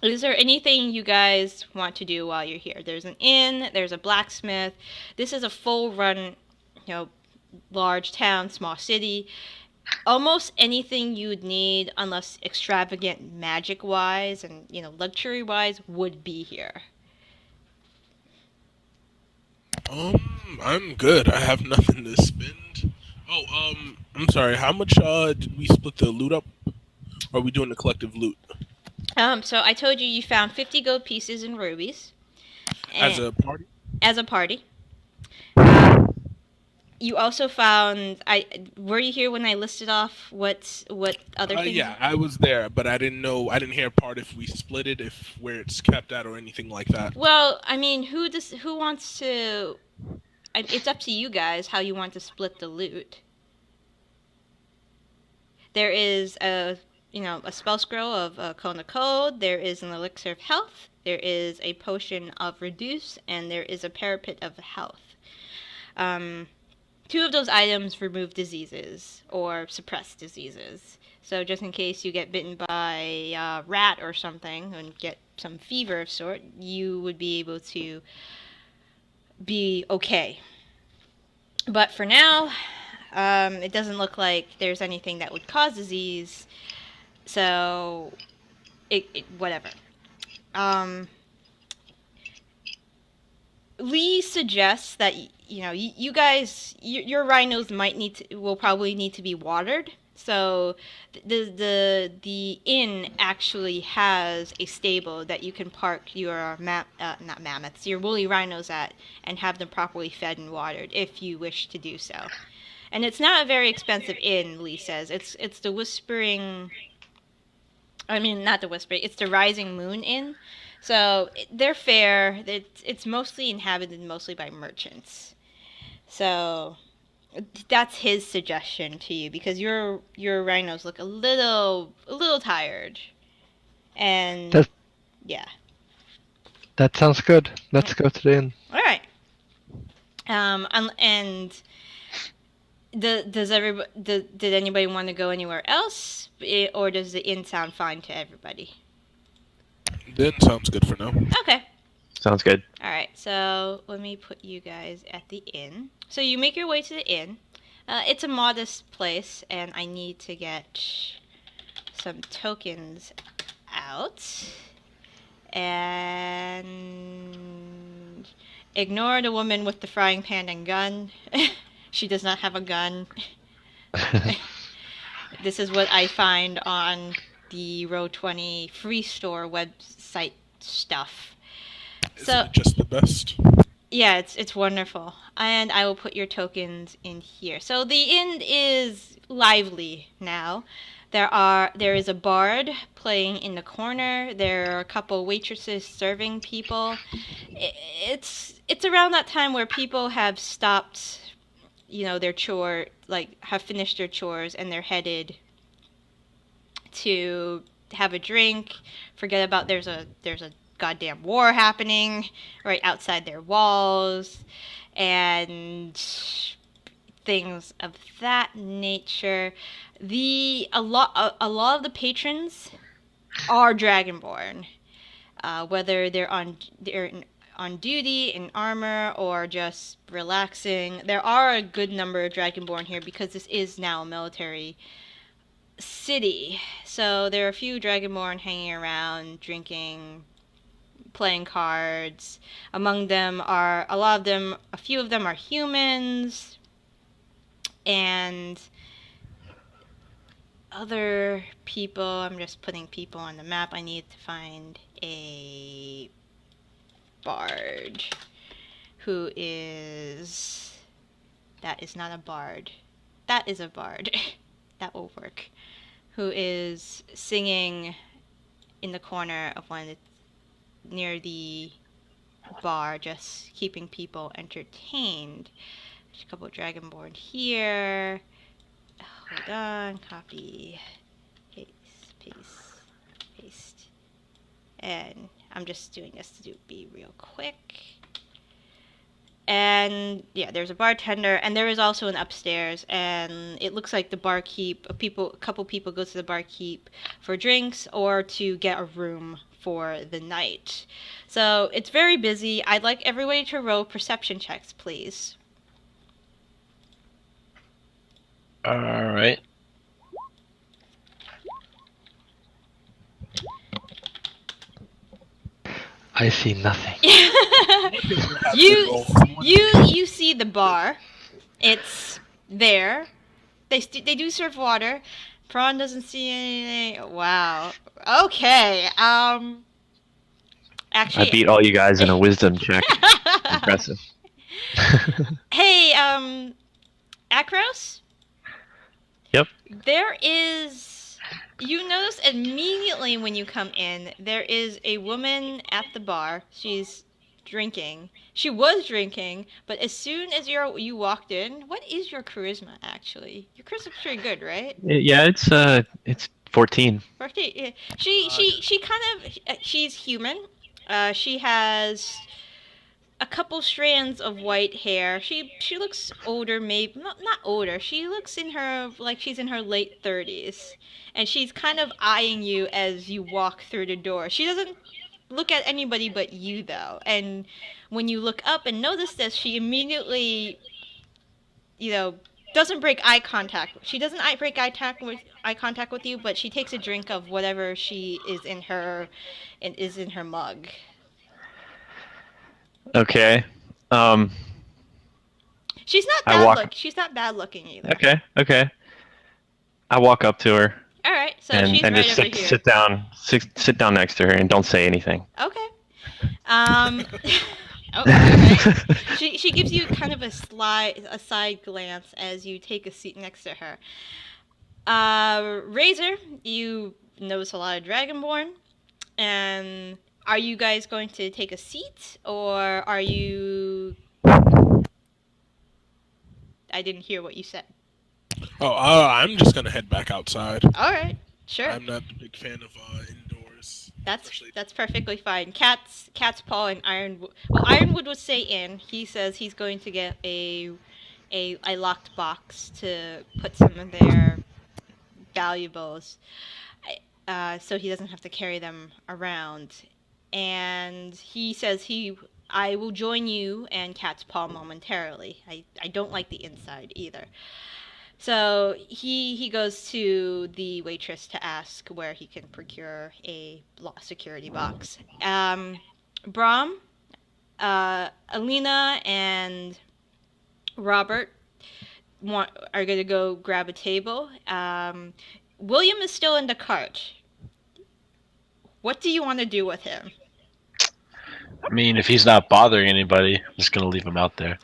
Is there anything you guys want to do while you're here? There's an inn, there's a blacksmith. This is a full run, you know, large town, small city. Almost anything you'd need, unless extravagant magic wise and, luxury wise, would be here. I'm good. I have nothing to spend. Oh, I'm sorry. How much did we split the loot up? Or are we doing the collective loot So I told you found 50 gold pieces and rubies, as and a party? as a party. Uh, you also found. I were you here when I listed off what other things? Yeah, I was there, but I didn't know. I didn't hear part if we split it, if where it's kept at, or anything like that. Well, I mean, who wants to? It's up to you guys how you want to split the loot. There is a spell scroll of Cone of Code. There is an elixir of health. There is a potion of reduce, and there is a parapet of health. Um, Two of those items remove diseases or suppress diseases. So just in case you get bitten by a rat or something and get some fever of sort, you would be able to be okay. But for now, it doesn't look like there's anything that would cause disease. So, whatever. Um, Lee suggests that you guys, your rhinos will probably need to be watered. So the inn actually has a stable that you can park your not mammoths, your woolly rhinos at, and have them properly fed and watered if you wish to do so. And it's not a very expensive inn, Lee says. It's the Whispering. I mean, not the Whispering. It's the Rising Moon Inn. So they're fair. It's mostly inhabited mostly by merchants. So that's his suggestion to you because your rhinos look a little tired. And That yeah. that sounds good. Let's go to the inn. All right. And did anybody want to go anywhere else, or does the inn sound fine to everybody? Then sounds good for now. Okay. Sounds good. All right. So let me put you guys at the inn. So you make your way to the inn. It's a modest place, and I need to get some tokens out. And ignore the woman with the frying pan and gun. She does not have a gun. This is what I find on the Row20 free store website stuff. Isn't it just the best? Yeah, it's wonderful. And I will put your tokens in here. So the inn is lively now. There is a bard playing in the corner. There are a couple waitresses serving people. It's around that time where people have stopped, their chore, like have finished their chores and they're headed to have a drink, forget about there's a goddamn war happening right outside their walls, and things of that nature. A lot of the patrons are Dragonborn, whether they're on duty in armor or just relaxing. There are a good number of Dragonborn here because this is now a military city. So there are a few Dragonborn hanging around, drinking, playing cards. Among them are a few of them are humans, and other people. I'm just putting people on the map. I need to find a bard who is. That is not a bard. That is a bard. That will work. Who is singing in the corner of one near the bar, just keeping people entertained. There's a couple of Dragonborn here. Hold on. Copy. Paste. And I'm just doing this to be real quick. And yeah, there's a bartender, and there is also an upstairs, and it looks like the barkeep, a couple people go to the barkeep for drinks or to get a room for the night. So it's very busy. I'd like everybody to roll perception checks, please. All right. I see nothing. you see the bar. It's there. They do serve water. Bronn doesn't see anything. Wow. Okay. Actually, I beat all you guys in a wisdom check. Impressive. Hey, Akros? Yep. There is... You notice immediately when you come in, there is a woman at the bar. She's drinking. She was drinking, but as soon as you walked in... What is your charisma, actually? Your charisma's pretty good, right? Yeah, it's 14. 14, yeah. She kind of... She's human. She has... a couple strands of white hair. She looks older, maybe not older. She looks like she's in her late 30s, and she's kind of eyeing you as you walk through the door. She doesn't look at anybody but you, though. And when you look up and notice this, she immediately, doesn't break eye contact. She doesn't break eye contact with you, but she takes a drink of whatever she is in her mug. Okay. She's not She's not bad looking either. Okay. I walk up to her. All right, so and, she's and right just over here. sit down next to her and don't say anything. Okay. Okay. She gives you kind of a side glance as you take a seat next to her. Razor, you notice a lot of Dragonborn, and are you guys going to take a seat, or are you... I didn't hear what you said. Oh, I'm just gonna head back outside. All right, sure. I'm not a big fan of indoors. That's perfectly fine. Cat's paw and Ironwood. Well, Ironwood would stay in. He says he's going to get a locked box to put some of their valuables, so he doesn't have to carry them around. And he says I will join you and Cat's paw momentarily. I don't like the inside either. So he goes to the waitress to ask where he can procure a security box. Brom, Alina, and Robert are going to go grab a table. William is still in the cart. What do you want to do with him? I mean, if he's not bothering anybody, I'm just gonna leave him out there.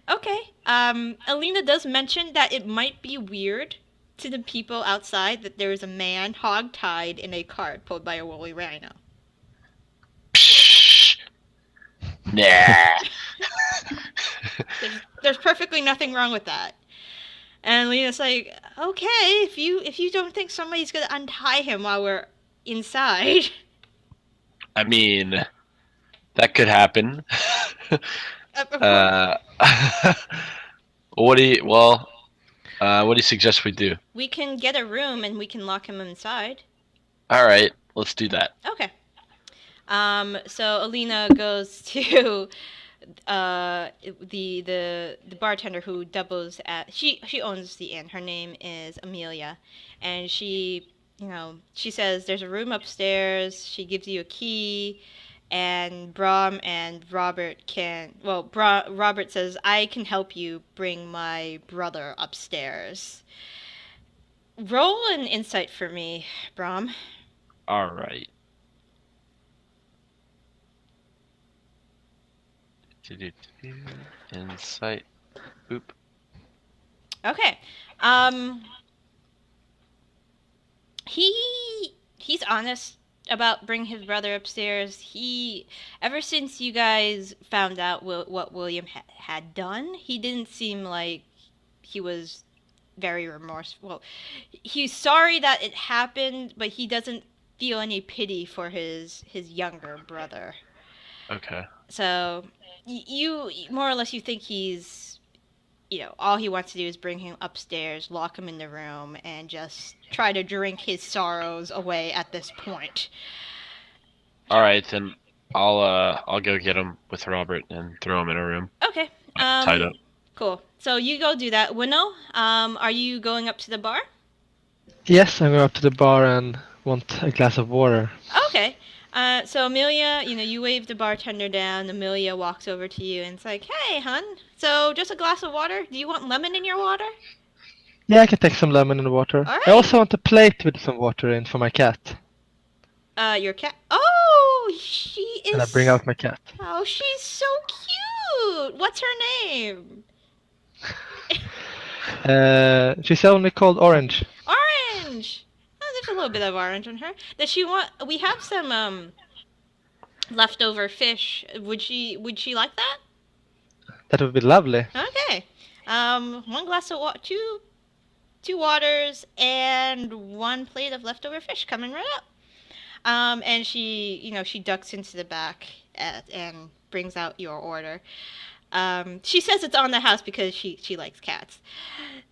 Okay. Alina does mention that it might be weird to the people outside that there is a man hog-tied in a cart pulled by a woolly rhino. Psh. Nah. There's perfectly nothing wrong with that. And Alina's like, okay, if you don't think somebody's gonna untie him while we're inside. I mean, that could happen. What do you suggest we do? We can get a room and we can lock him inside. All right, let's do that. Okay. So Alina goes to the bartender who doubles at she owns the inn. Her name is Amelia, and she says there's a room upstairs. She gives you a key. And Brom and Robert Robert says, I can help you bring my brother upstairs. Roll an insight for me, Brom. All right. Insight. Boop. Okay. He's honest about bringing his brother upstairs. Ever since you guys found out what William had done, he didn't seem like he was very remorseful. He's sorry that it happened, but he doesn't feel any pity for his younger brother. Okay. So you more or less you think he's, all he wants to do is bring him upstairs, lock him in the room, and just try to drink his sorrows away at this point. All right, then I'll go get him with Robert and throw him in a room Okay. tied up. Cool. So you go do that. Hwinnil, are you going up to the bar? Yes, I'm going up to the bar and want a glass of water. Okay. So Amelia, you wave the bartender down. Amelia walks over to you and it's like, "Hey, hun. So just a glass of water? Do you want lemon in your water?" Yeah, I can take some lemon in the water. All right. I also want a plate with some water in for my cat. Your cat. Oh, she is. And I bring out my cat. Oh, she's so cute. What's her name? She's only called Orange. Orange. Oh, there's a little bit of orange on her. Does she want? We have some leftover fish. Would she like that? That would be lovely. Okay. One glass of water, two waters, and one plate of leftover fish coming right up. And she ducks into the back and brings out your order. She says it's on the house because she likes cats.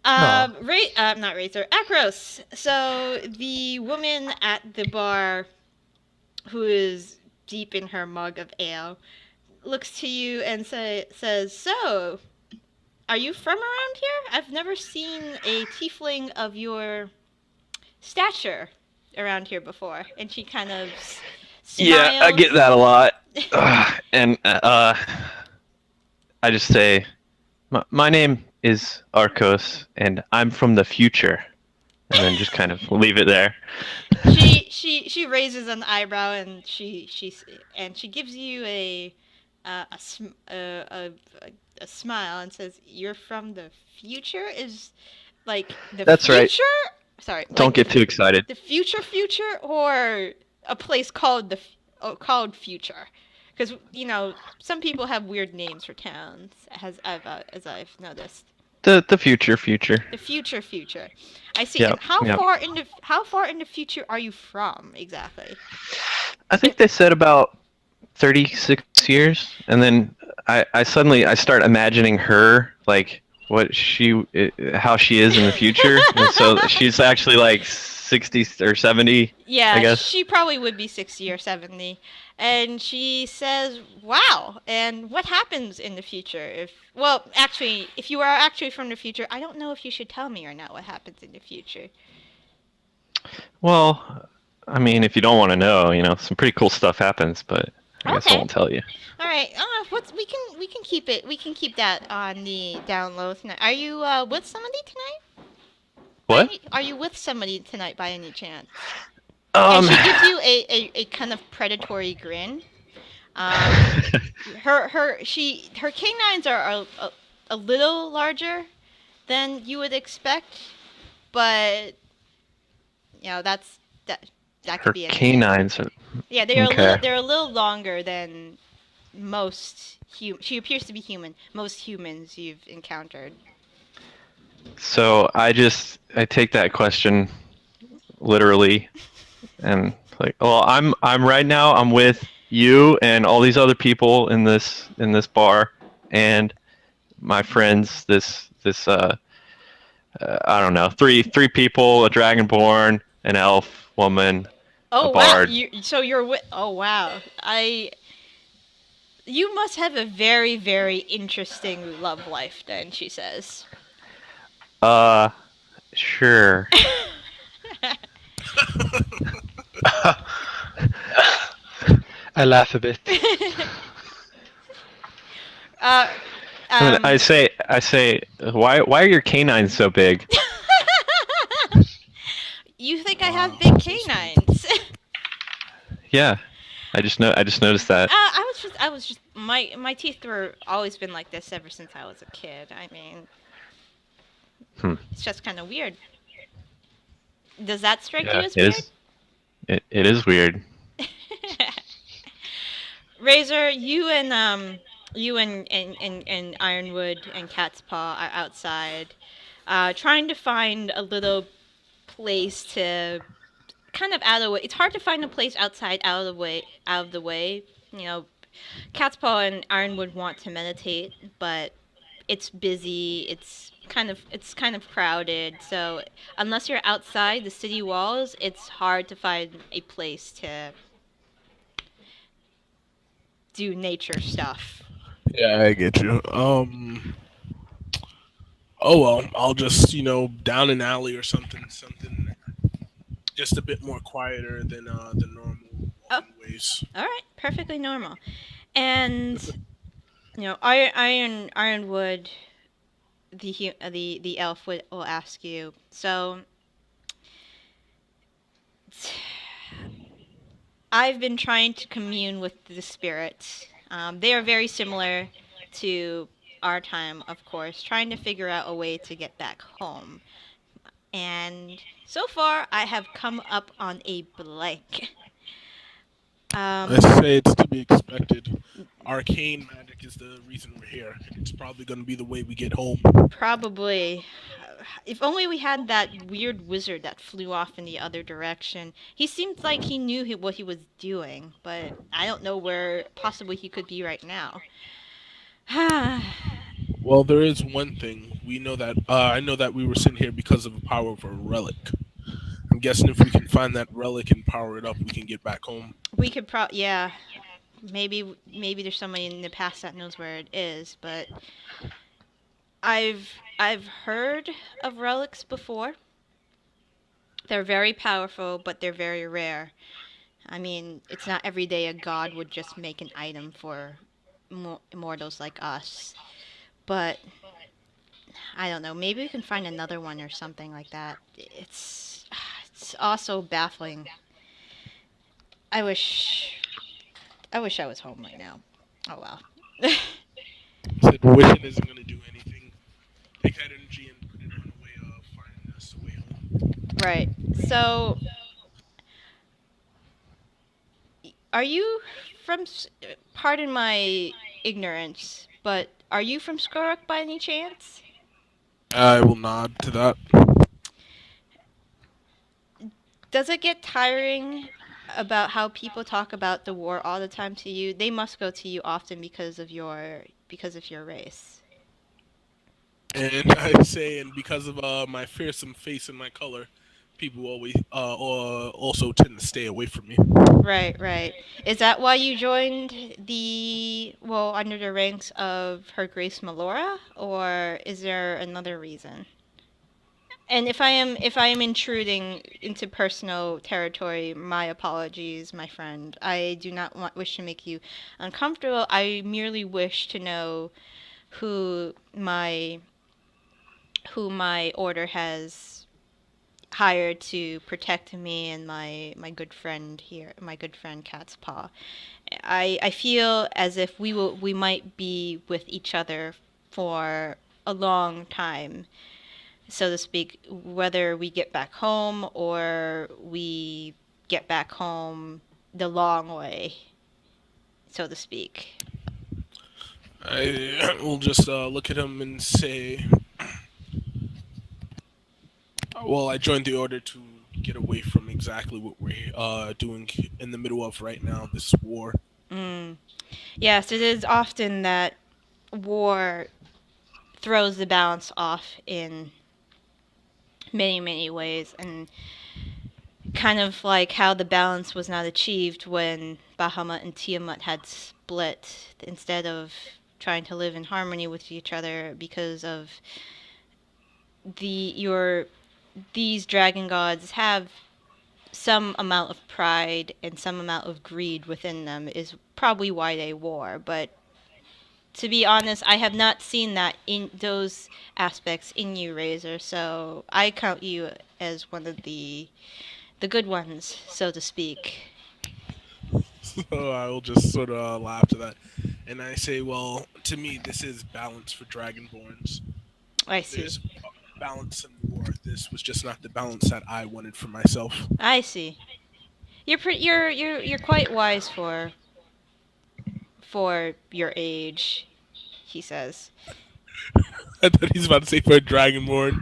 Not Razor, Acros. So the woman at the bar, who is deep in her mug of ale, looks to you and says, "So, are you from around here? I've never seen a tiefling of your stature around here before." And she kind of smiles. Yeah, I get that a lot. And I just say, my name is Arcos, and I'm from the future. And then just kind of leave it there. She raises an eyebrow and she gives you a smile and says, "You're from the future?" Is like the That's future? right. Sorry. Don't get too excited. The future, or a place called called Future, because some people have weird names for towns, as I've noticed. The future. The future. I see. Yep, And how yep. far in the future are you from exactly? I think they said about 36 years, and then I suddenly start imagining her, like how she is in the future, and so she's actually like 60 or 70. Yeah, I guess. she probably would be 60 or 70. And she says, "Wow, and what happens in the future? If you are actually from the future, I don't know if you should tell me or not what happens in the future." Well, I mean, if you don't want to know, some pretty cool stuff happens, but I guess I Okay. won't tell you. All right. We can keep it. We can keep that on the down low tonight. Are you with somebody tonight? What? Are you with somebody tonight by any chance? And she gives you a kind of predatory grin. Her canines are a little larger than you would expect, but that Her could be anything. canines are... Yeah, they're Okay. they're a little longer than most She appears to be human. Most humans you've encountered. So I take that question literally, and like, well, I'm right now. I'm with you and all these other people in this bar, and my friends. I don't know, three people: a Dragonborn, an elf, woman, Oh a wow! bard. You're with. Oh wow! You must have a very, very interesting love life. Then she says. Sure. I laugh a bit. I say, why are your canines so big? You think I have big canines? Yeah, I just noticed that. I was just my teeth were always been like this ever since I was a kid. I mean, It's just kind of weird. Does that strike you as weird? It is weird. Razor, you and Ironwood and Cat's Paw are outside, trying to find a little place to kind of out of the way. It's hard to find a place outside out of the way. You know, Cat's Paw and Ironwood want to meditate, but it's busy. It's kind of crowded. So unless you're outside the city walls, it's hard to find a place to do nature stuff. Yeah, I get you. Oh well, I'll just down an alley or something, just a bit more quieter than the normal Oh, walking ways. all right, perfectly normal. And Ironwood, the elf will ask you. So, I've been trying to commune with the spirits. They are very similar to our time, of course, trying to figure out a way to get back home. And so far, I have come up on a blank. I say it's to be expected. Arcane magic is the reason we're here. It's probably going to be the way we get home. Probably. If only we had that weird wizard that flew off in the other direction. He seemed like he knew what he was doing, but I don't know where possibly he could be right now. Well, there is one thing. We know that I know that we were sent here because of the power of a relic. I'm guessing if we can find that relic and power it up, we can get back home. We could yeah. Maybe there's somebody in the past that knows where it is, but I've heard of relics before. They're very powerful, but they're very rare. I mean, it's not every day a god would just make an item for immortals like us. But I don't know. Maybe we can find another one or something like that. It's also baffling. I wish I was home right now. Oh well. Said wishing isn't going to do anything. Take that energy and put it on a way of finding us a way home. Right. So, are you from? Pardon my ignorance, but are you from Skorok by any chance? I will nod to that. Does it get tiring about how people talk about the war all the time to you? They must go to you often because of your race. And I say, and because of my fearsome face and my color, people always also tend to stay away from me. Right, right. Is that why you joined under the ranks of Her Grace Melora, or is there another reason? And if I am intruding into personal territory, my apologies, my friend. I do not wish to make you uncomfortable. I merely wish to know who my order has hired to protect me and my good friend here, my good friend Cat's Paw. I feel as if we might be with each other for a long time, so to speak, whether we get back home or we get back home the long way, so to speak. I will just look at him and say, well, I joined the order to get away from exactly what we're doing in the middle of right now, this war. Yes, it is often that war throws the balance off in many, many ways, and kind of like how the balance was not achieved when Bahamut and Tiamat had split, instead of trying to live in harmony with each other because of these dragon gods have some amount of pride and some amount of greed within them, is probably why they war. But to be honest, I have not seen that in those aspects in you, Razor, so I count you as one of the good ones, so to speak. So I will just sort of laugh to that. And I say, well, to me, this is balance for Dragonborns. I see. There's balance in war. This was just not the balance that I wanted for myself. I see. You're quite wise for your age, he says. I thought he's about to say for a Dragonborn.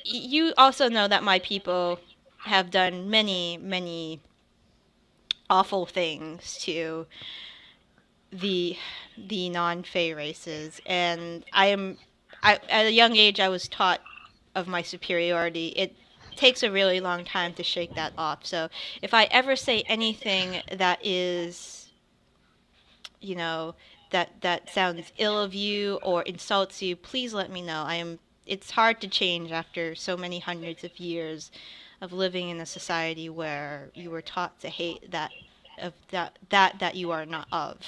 You also know that my people have done many, many awful things to the non-Fey races, and at a young age I was taught of my superiority. takes a really long time to shake that off. So if I ever say anything that is, you know, that sounds ill of you or insults you, please let me know. It's hard to change after so many hundreds of years of living in a society where you were taught to hate that you are not of.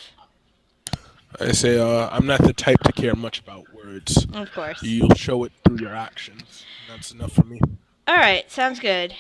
I say, I'm not the type to care much about words. Of course. You'll show it through your actions. That's enough for me. All right, sounds good.